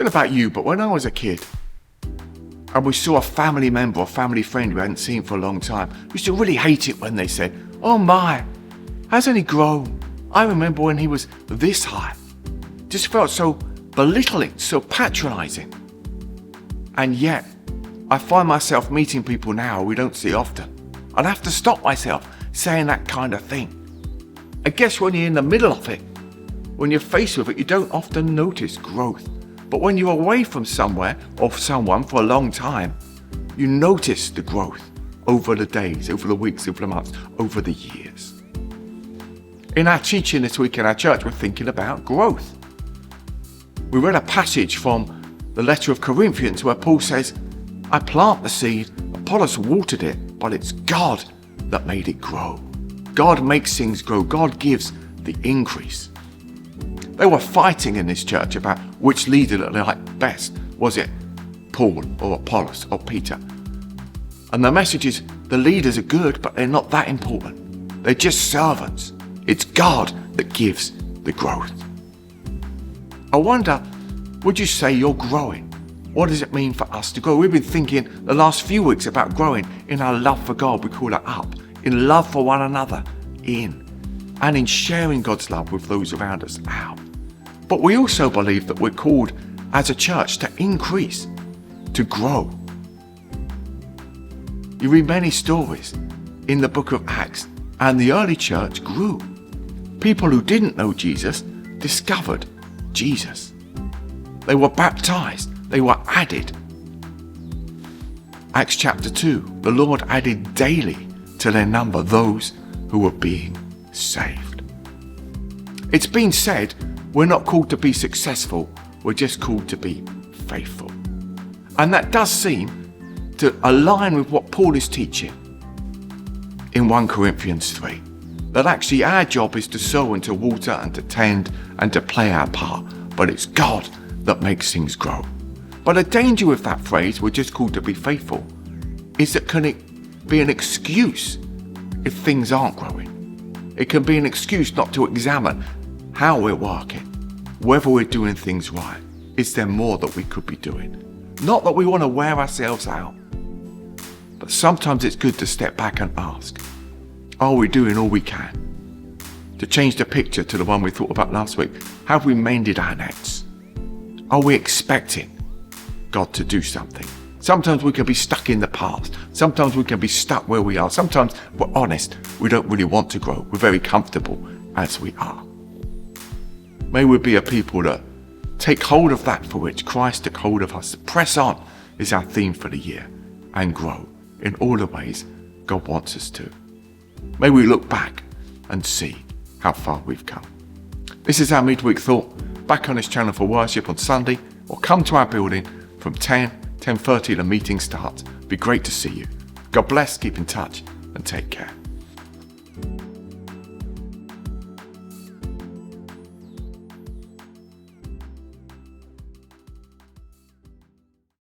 Don't know about you, but when I was a kid and we saw a family member or family friend we hadn't seen for a long time, we used to really hate it when they said, "Oh my, hasn't he grown? I remember when he was this high." Just felt so belittling, so patronising. And yet, I find myself meeting people now we don't see often. I'd have to stop myself saying that kind of thing. I guess when you're in the middle of it, when you're faced with it, you don't often notice growth. But when you're away from somewhere or someone for a long time, you notice the growth over the days, over the weeks, over the months, over the years. In our teaching this week in our church, we're thinking about growth. We read a passage from the letter of Corinthians where Paul says, "I plant the seed, Apollos watered it, but it's God that made it grow." God makes things grow. God gives the increase. They were fighting in this church about which leader that they liked best. Was it Paul or Apollos or Peter? And the message is the leaders are good, but they're not that important. They're just servants. It's God that gives the growth. I wonder, would you say you're growing? What does it mean for us to grow? We've been thinking the last few weeks about growing in our love for God. We call it up. In love for one another, and in sharing God's love with those around us, out. But we also believe that we're called as a church to increase, to grow. You read many stories in the book of Acts, and the early church grew. People who didn't know Jesus discovered Jesus. They were baptized. They were added. Acts chapter 2, the Lord added daily to their number those who were being saved. It's been said, we're not called to be successful, we're just called to be faithful. And that does seem to align with what Paul is teaching in 1 Corinthians 3. That actually our job is to sow and to water and to tend and to play our part, but it's God that makes things grow. But the danger with that phrase, we're just called to be faithful, is that can it be an excuse if things aren't growing. It can be an excuse not to examine how we're working, whether we're doing things right. Is there more that we could be doing? Not that we want to wear ourselves out, but sometimes it's good to step back and ask, are we doing all we can? To change the picture to the one we thought about last week, have we mended our nets? Are we expecting God to do something? Sometimes we can be stuck in the past. Sometimes we can be stuck where we are. Sometimes we're honest. We don't really want to grow. We're very comfortable as we are. May we be a people that take hold of that for which Christ took hold of us. Press on is our theme for the year, and grow in all the ways God wants us to. May we look back and see how far we've come. This is our Midweek Thought. Back on this channel for worship on Sunday, or come to our building from 10:30 the meeting starts. Be great to see you. God bless, keep in touch, and take care.